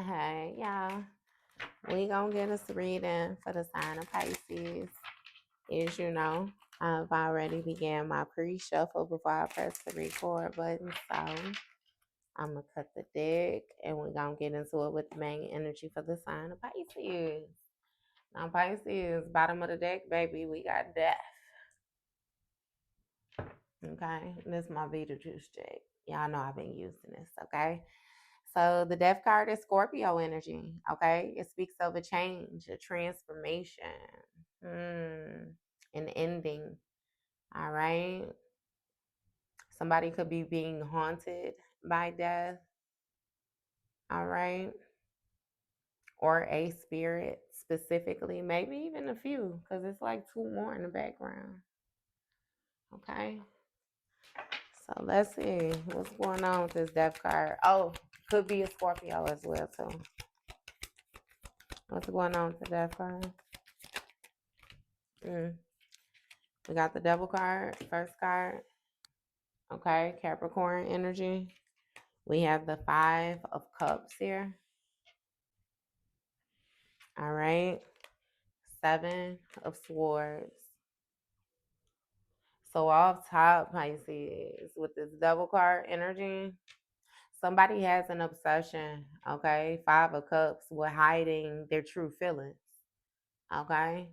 Hey, y'all. We gonna get us reading for the sign of Pisces. As you know, I've already began my pre-shuffle before I press the record button. So I'm gonna cut the deck and we're gonna get into it with the main energy for the sign of Pisces. Now, Pisces, bottom of the deck, baby, we got death. Okay, this is my Beetlejuice deck. Y'all know I've been using this, okay? So the death card is Scorpio energy, okay? It speaks of a change, a transformation, an ending, all right? Somebody could be being haunted by death, all right? Or a spirit specifically, maybe even a few, because it's like two more in the background, okay? So let's see what's going on with this death card. Oh, could be a Scorpio as well, too. What's going on with the death card? We got the devil card, first card. Okay, Capricorn energy. We have the 5 of Cups here. All right. 7 of Swords. So off top, Pisces, with this double card energy, somebody has an obsession, okay? 5 of Cups with hiding their true feelings, okay?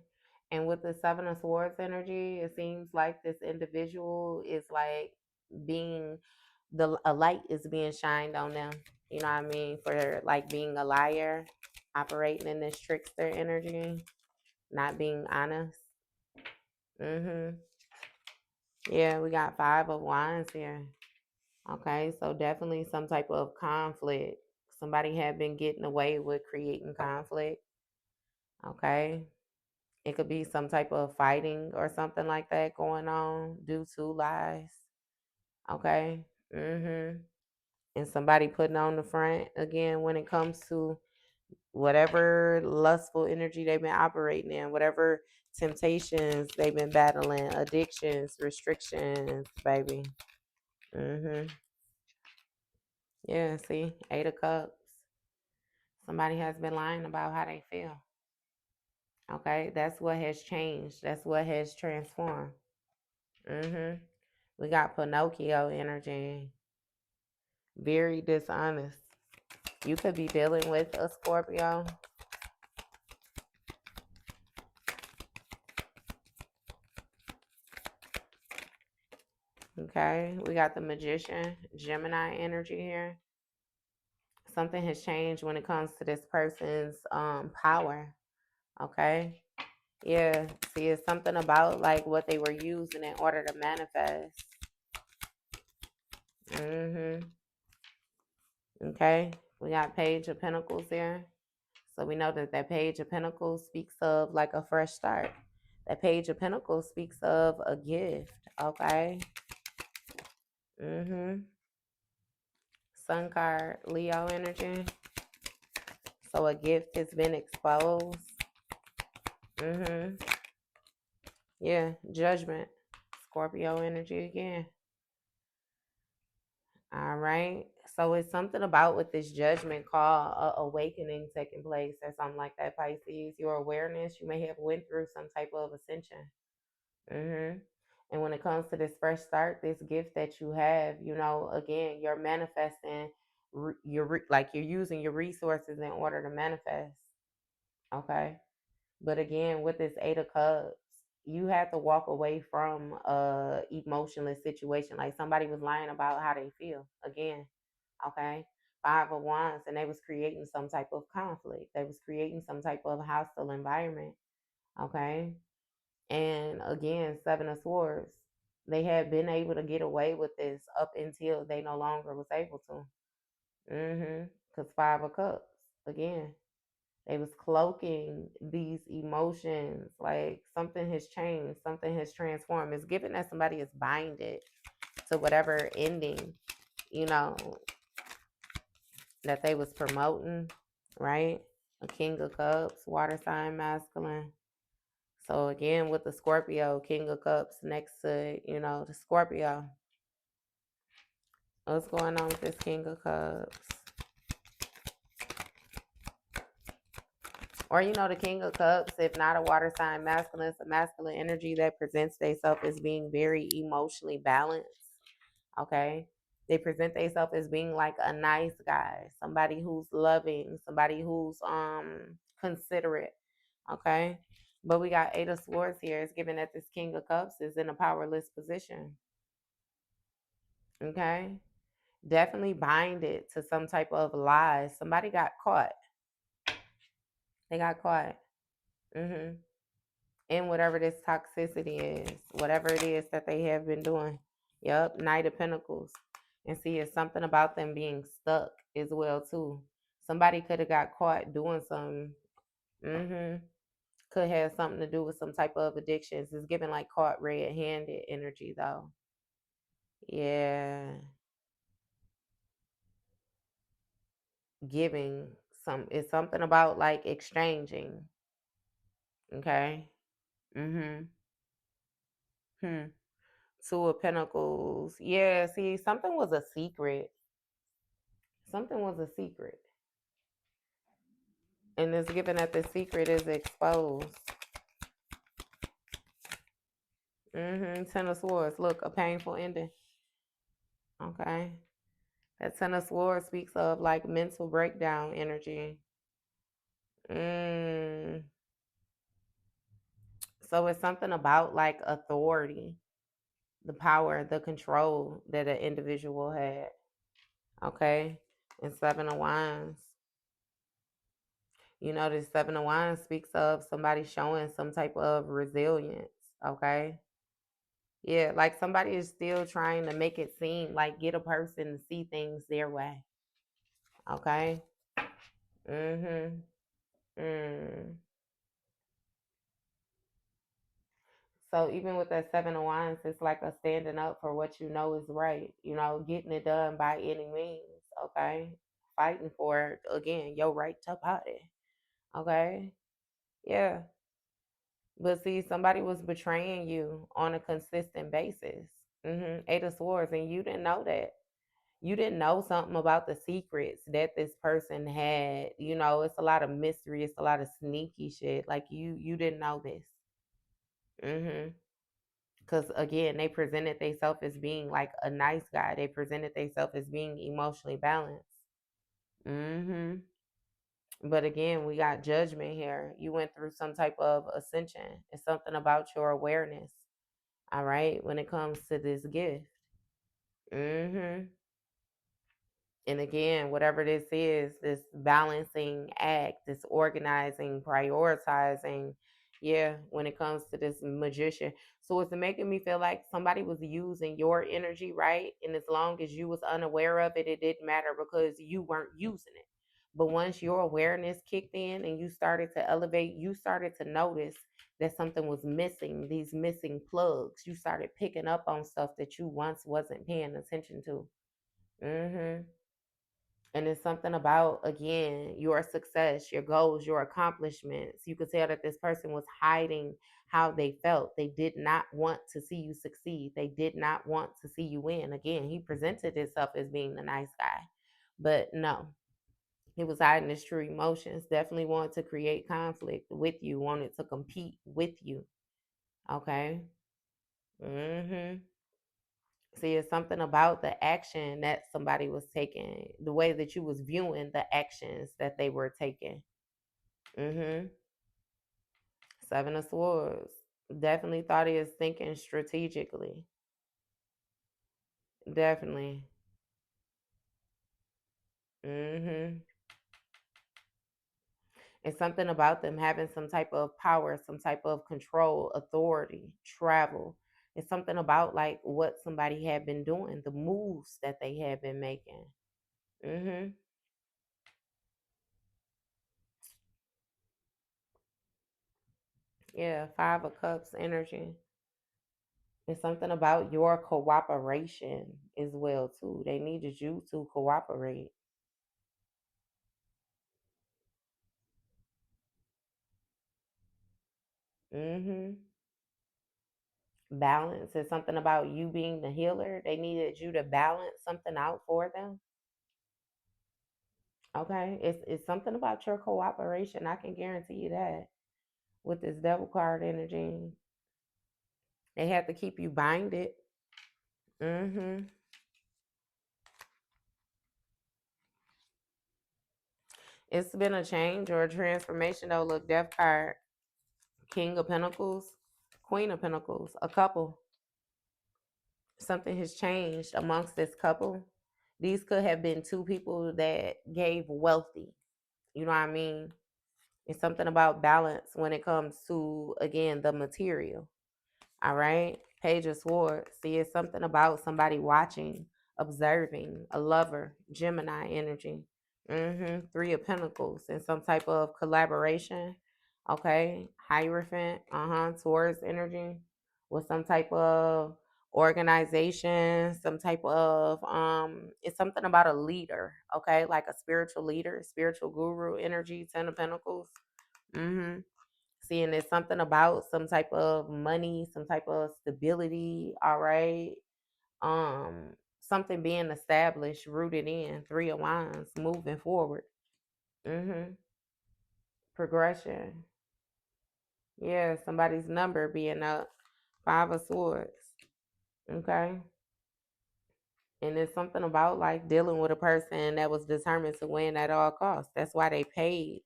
And with the 7 of Swords energy, it seems like this individual is like being a light is being shined on them. You know what I mean? For like being a liar, operating in this trickster energy, not being honest. Yeah, we got 5 of Wands here. Okay, so definitely some type of conflict. Somebody had been getting away with creating conflict. Okay. It could be some type of fighting or something like that going on due to lies. Okay. And somebody putting on the front again when it comes to whatever lustful energy they've been operating in, whatever temptations they've been battling, addictions, restrictions, baby. Yeah, see, 8 of Cups. Somebody has been lying about how they feel. Okay, that's what has changed. That's what has transformed. We got Pinocchio energy. Very dishonest. You could be dealing with a Scorpio. Okay, we got the Magician, Gemini energy here. Something has changed when it comes to this person's power. Okay, yeah. See, it's something about like what they were using in order to manifest. Okay, we got Page of Pentacles there. So we know that that Page of Pentacles speaks of like a fresh start. That Page of Pentacles speaks of a gift. Okay. Sun card, Leo energy. So a gift has been exposed. Yeah, Judgment. Scorpio energy again. All right. So it's something about with this judgment call, awakening taking place or something like that, Pisces. Your awareness, you may have went through some type of ascension. And when it comes to this fresh start, this gift that you have, you know, again, you're manifesting, like you're using your resources in order to manifest. Okay. But again, with this 8 of Cups, you had to walk away from a emotionless situation. Like somebody was lying about how they feel. Again, okay. 5 of Wands, and they was creating some type of conflict. They was creating some type of hostile environment. Okay. And again, 7 of Swords. They had been able to get away with this up until they no longer was able to. Because 5 of Cups, again, they was cloaking these emotions. Like something has changed, something has transformed. It's given that somebody is binded to whatever ending, you know, that they was promoting, right? A King of Cups, water sign masculine. So again, with the Scorpio, King of Cups next to, you know, the Scorpio. What's going on with this King of Cups? Or the King of Cups, if not a water sign masculine, it's a masculine energy that presents themselves as being very emotionally balanced. Okay. They present themselves as being like a nice guy, somebody who's loving, somebody who's considerate. Okay. But we got Eight of Swords here. It's given that this King of Cups is in a powerless position. Okay. Definitely bind it to some type of lies. Somebody got caught. They got caught. Mm-hmm. In whatever this toxicity is, whatever it is that they have been doing. Yep, Knight of Pentacles. And see, it's something about them being stuck as well too. Somebody could have got caught doing something. Mm-hmm. Could have something to do with some type of addictions. It's giving like caught red-handed energy though. Yeah, giving some. It's something about like exchanging. Okay. Mm-hmm. Hmm. Two of Pentacles. Yeah. See, something was a secret. Something was a secret. And it's given that the secret is exposed. Ten of Swords. Look, a painful ending. Okay. That Ten of Swords speaks of like mental breakdown energy. Mm. So it's something about like authority, the power, the control that an individual had. Okay. And Seven of Wands. This Seven of Wands speaks of somebody showing some type of resilience. Okay. Yeah, like somebody is still trying to make it seem like get a person to see things their way. Okay. Mm-hmm. Mm. So even with that Seven of Wands, it's like a standing up for what you know is right. Getting it done by any means. Okay. Fighting for again your right to party. Okay. Yeah. But see, somebody was betraying you on a consistent basis. Eight of Swords, and you didn't know that. You didn't know something about the secrets that this person had. It's a lot of mystery. It's a lot of sneaky shit. Like you didn't know this. Mm-hmm. Because again, they presented themselves as being like a nice guy. They presented themselves as being emotionally balanced. Mm-hmm. But again, we got judgment here. You went through some type of ascension. It's something about your awareness. All right, when it comes to this gift. Mm-hmm. And again, whatever this is, this balancing act, this organizing, prioritizing, yeah, when it comes to this magician. So it's making me feel like somebody was using your energy, right? And as long as you was unaware of it, it didn't matter because you weren't using it. But once your awareness kicked in and you started to elevate, you started to notice that something was missing, these missing plugs. You started picking up on stuff that you once wasn't paying attention to. Mm-hmm. And it's something about, again, your success, your goals, your accomplishments. You could tell that this person was hiding how they felt. They did not want to see you succeed. They did not want to see you win. Again, he presented himself as being the nice guy. But no, he was hiding his true emotions. Definitely wanted to create conflict with you, wanted to compete with you. Okay. Mm-hmm. See, it's something about the action that somebody was taking, the way that you was viewing the actions that they were taking. Mm-hmm. Seven of Swords. Definitely thought he was thinking strategically. Definitely. Mm-hmm. It's something about them having some type of power, some type of control, authority, travel. It's something about like what somebody had been doing, the moves that they had been making. Mm-hmm. Yeah, Five of Cups energy. It's something about your cooperation as well too. They needed you to cooperate. Hmm. Balance is something about you being the healer. They needed you to balance something out for them. Okay, it's something about your cooperation. I can guarantee you that with this devil card energy, they have to keep you binded. Mm-hmm. It's been a change or a transformation though. Look, Death card, King of Pentacles, Queen of Pentacles, a couple. Something has changed amongst this couple. These could have been two people that gave wealthy. You know what I mean? It's something about balance when it comes to, again, the material. All right. Page of Swords. See, it's something about somebody watching, observing, a lover, Gemini energy. Three of Pentacles and some type of collaboration. Okay. Hierophant. Taurus energy with some type of organization, some type of it's something about a leader, okay? Like a spiritual leader, spiritual guru energy, 10 of Pentacles. Mm-hmm. Seeing there's something about some type of money, some type of stability, all right. Um, Something being established, rooted in, 3 of Wands, moving forward. Mm-hmm. Progression. Yeah, somebody's number being up. 5 of Swords. Okay. And it's something about like dealing with a person that was determined to win at all costs. That's why they paid.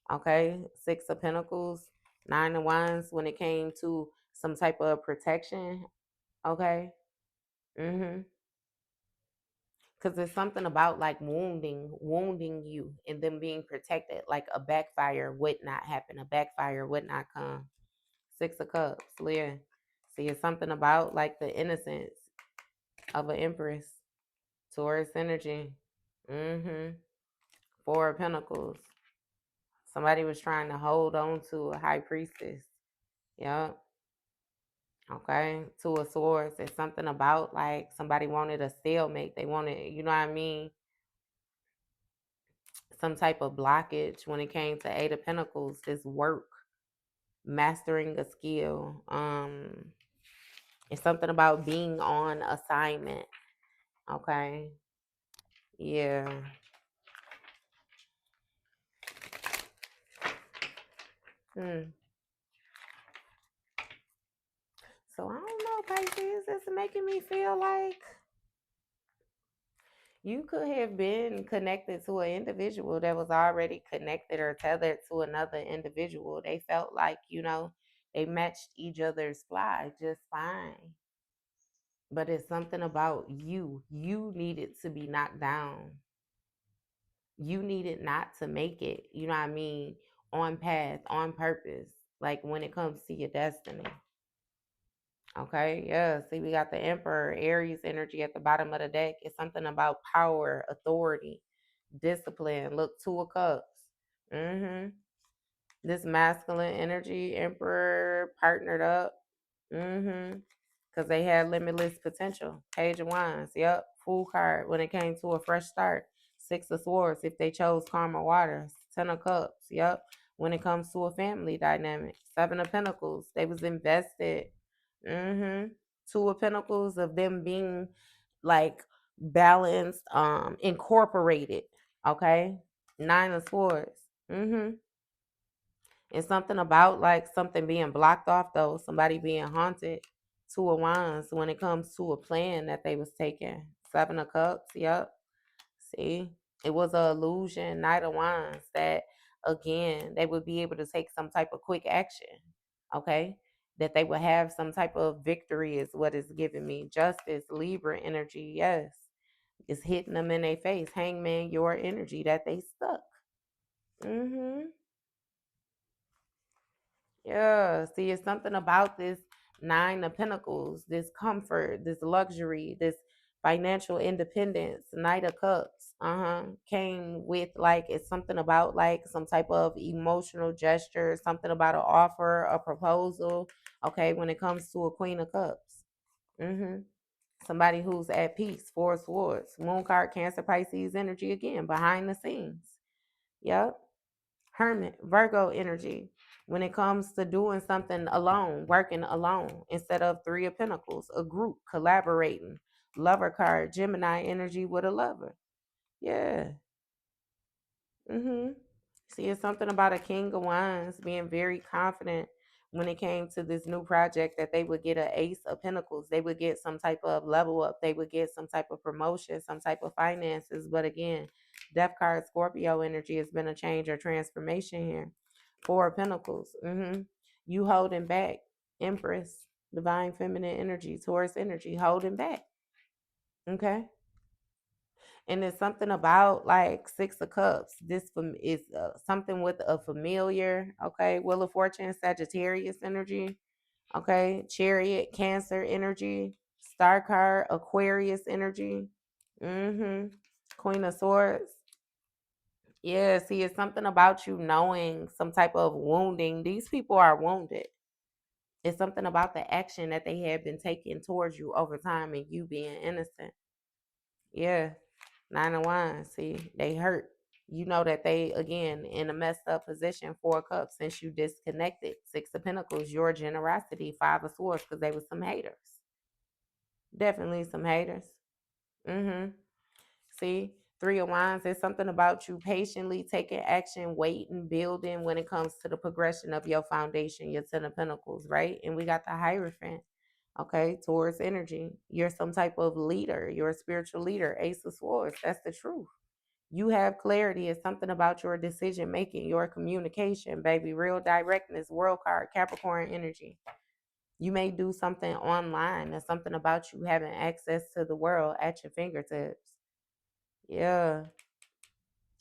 Okay. 6 of Pentacles, 9 of Wands when it came to some type of protection. Okay. Mm-hmm. Because there's something about like wounding you and them being protected. Like a backfire would not happen. A backfire would not come. 6 of Cups, Leah. See, it's something about like the innocence of an Empress. Taurus energy. Mm-hmm. 4 of Pentacles. Somebody was trying to hold on to a High Priestess. Yep. Okay. 2 of Swords. It's something about like somebody wanted a stalemate. They wanted, you know what I mean? Some type of blockage when it came to 8 of Pentacles. This work, mastering a skill. It's something about being on assignment. Okay. Yeah. Hmm. So I don't know, Pisces. It's making me feel like you could have been connected to an individual that was already connected or tethered to another individual. They felt like, they matched each other's fly just fine. But it's something about you. You needed to be knocked down. You needed not to make it, you know what I mean, on path, on purpose, like when it comes to your destiny. Okay, yeah. See, we got the Emperor, Aries energy at the bottom of the deck. It's something about power, authority, discipline. Look, 2 of Cups. Mm-hmm. This masculine energy, Emperor partnered up. Mm-hmm. Because they had limitless potential. Page of Wands. Yep. Fool card when it came to a fresh start. 6 of Swords if they chose calmer waters. 10 of Cups. Yep. When it comes to a family dynamic. 7 of Pentacles. They was invested. Mm-hmm. 2 of Pentacles of them being like balanced, incorporated. Okay. 9 of Swords. Mm-hmm. It's something about like something being blocked off though, somebody being haunted. 2 of Wands when it comes to a plan that they was taking. 7 of Cups, yep. See, it was a illusion. 9 of Wands that again they would be able to take some type of quick action. Okay, that they would have some type of victory is what it's giving me. Justice, Libra energy, yes, it's hitting them in their face. Hangman, your energy that they stuck. Mm-hmm. Yeah, see, it's something about this 9 of Pentacles, this comfort, this luxury, this financial independence. 9 of Cups, came with like it's something about like some type of emotional gesture, something about an offer, a proposal. Okay, when it comes to a Queen of Cups, mm-hmm. Somebody who's at peace. 4 of Swords, Moon card, Cancer, Pisces energy again behind the scenes. Yep. Hermit, Virgo energy when it comes to doing something alone, working alone instead of 3 of Pentacles, a group collaborating. Lover card, Gemini energy with a lover. Yeah. Mm-hmm. See, it's something about a king of wands being very confident when it came to this new project that they would get an ace of pentacles. They would get some type of level up. They would get some type of promotion, some type of finances. But again, Death card Scorpio energy has been a change or transformation here. Four of Pentacles. You holding back. Empress, divine feminine energy, Taurus energy, holding back. Okay. And it's something about like Six of Cups. This is something with a familiar. Okay. Wheel of Fortune, Sagittarius energy. Okay. Chariot, Cancer energy. Star card, Aquarius energy. Queen of Swords. Yeah, see, it's something about you knowing some type of wounding. These people are wounded. It's something about the action that they have been taking towards you over time and you being innocent. Yeah. Nine of Wands. See, they hurt. You know that they, again, in a messed up position. Four of Cups, since you disconnected. Six of Pentacles, your generosity. Five of Swords, because they were some haters. Definitely some haters. Mm-hmm. See, Three of Wands, there's something about you patiently taking action, waiting, building when it comes to the progression of your foundation, your Ten of Pentacles, right? And we got the Hierophant, okay, Taurus energy. You're some type of leader. You're a spiritual leader. Ace of Swords, that's the truth. You have clarity. It's something about your decision making, your communication, baby. Real directness, world card, Capricorn energy. You may do something online. There's something about you having access to the world at your fingertips. Yeah.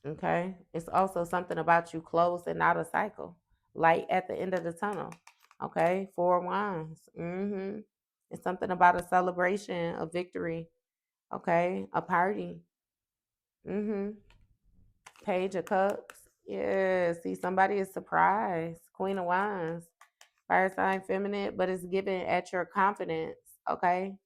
Okay. It's also something about you closing out a cycle, light at the end of the tunnel. Okay. Four of Wands. It's something about a celebration, a victory. Okay. A party. Mm-hmm. Page of Cups. Yeah. See, somebody is surprised. Queen of Wands. Fire sign feminine, but it's given at your confidence. Okay.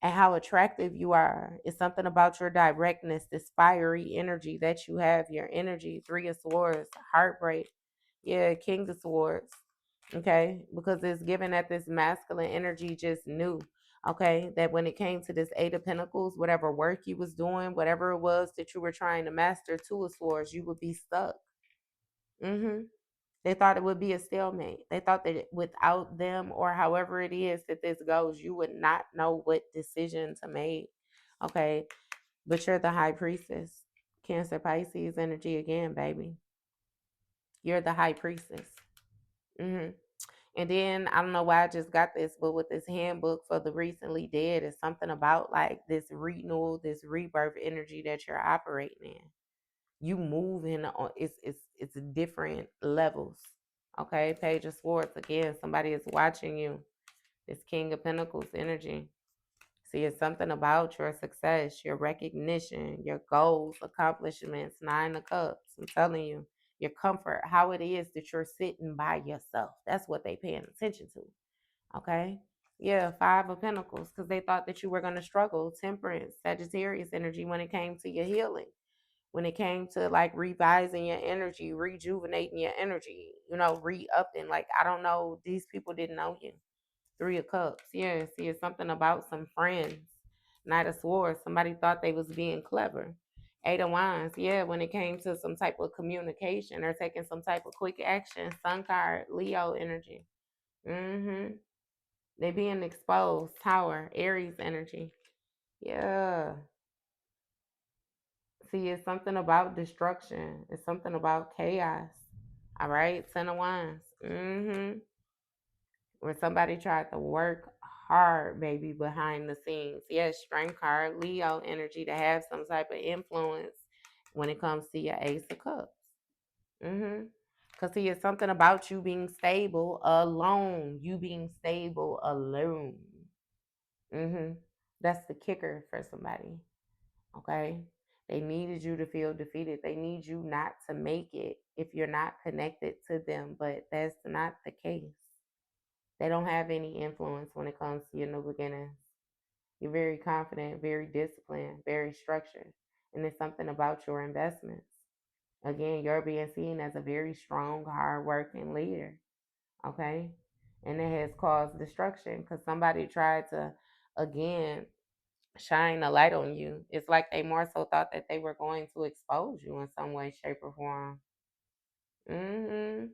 And how attractive you are. It's something about your directness, this fiery energy that you have, your energy. Three of Swords, heartbreak. Yeah, King of Swords. Okay, because it's given that this masculine energy just knew. Okay, that when it came to this Eight of Pentacles, whatever work you was doing, whatever it was that you were trying to master, Two of Swords, you would be stuck. Mm-hmm. They thought it would be a stalemate. They thought that without them or however it is that this goes, you would not know what decision to make. Okay. But you're the high priestess. Cancer Pisces energy again, baby. You're the high priestess. hmm And then I don't know why I just got this, but with this handbook for the recently dead, it's something about like this renewal, this rebirth energy that you're operating in. You move in it's different levels. Okay, Page of Swords again. Somebody is watching you. This King of Pentacles energy. See, it's something about your success, your recognition, your goals, accomplishments. Nine of Cups. I'm telling you, your comfort, how it is that you're sitting by yourself. That's what they paying attention to. Okay. Yeah, Five of Pentacles, because they thought that you were going to struggle. Temperance, Sagittarius energy when it came to your healing, when it came to like revising your energy, rejuvenating your energy, re-upping. Like, I don't know, these people didn't know you. Three of Cups. Yeah, see, it's something about some friends. Knight of Swords. Somebody thought they was being clever. Eight of Wands. Yeah, when it came to some type of communication or taking some type of quick action. Sun card, Leo energy. Mm-hmm. They being exposed. Tower, Aries energy. Yeah. See, it's something about destruction. It's something about chaos. All right, Ten of Wands. Where somebody tried to work hard, baby, behind the scenes. Yes, Strength card, Leo energy to have some type of influence when it comes to your Ace of Cups. Because see, it's something about you being stable alone. You being stable alone. Mm-hmm. That's the kicker for somebody. Okay. They needed you to feel defeated. They need you not to make it if you're not connected to them, but that's not the case. They don't have any influence when it comes to your new beginnings. You're very confident, very disciplined, very structured. And it's something about your investments. Again, you're being seen as a very strong, hardworking leader. Okay. And it has caused destruction because somebody tried to, again, shine a light on you. It's like they more so thought that they were going to expose you in some way, shape, or form. Hmm.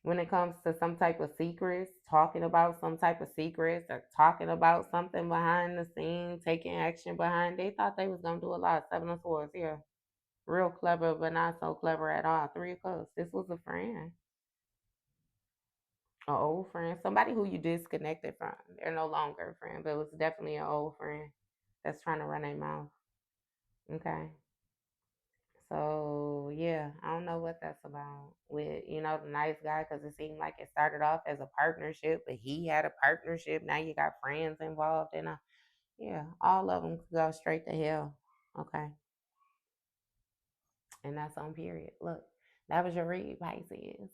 When it comes to some type of secrets, talking about some type of secrets or talking about something behind the scene, taking action behind, they thought they was gonna do a lot. Seven of Swords, yeah. Real clever, but not so clever at all. Three of Cups. This was a friend, an old friend, somebody who you disconnected from. They're no longer a friend, but it was definitely an old friend that's trying to run their mouth. Okay. So yeah, I don't know what that's about with the nice guy because it seemed like it started off as a partnership, but he had a partnership. Now you got friends involved, and yeah, all of them could go straight to hell. Okay, and that's on period. Look, that was your read, Pisces.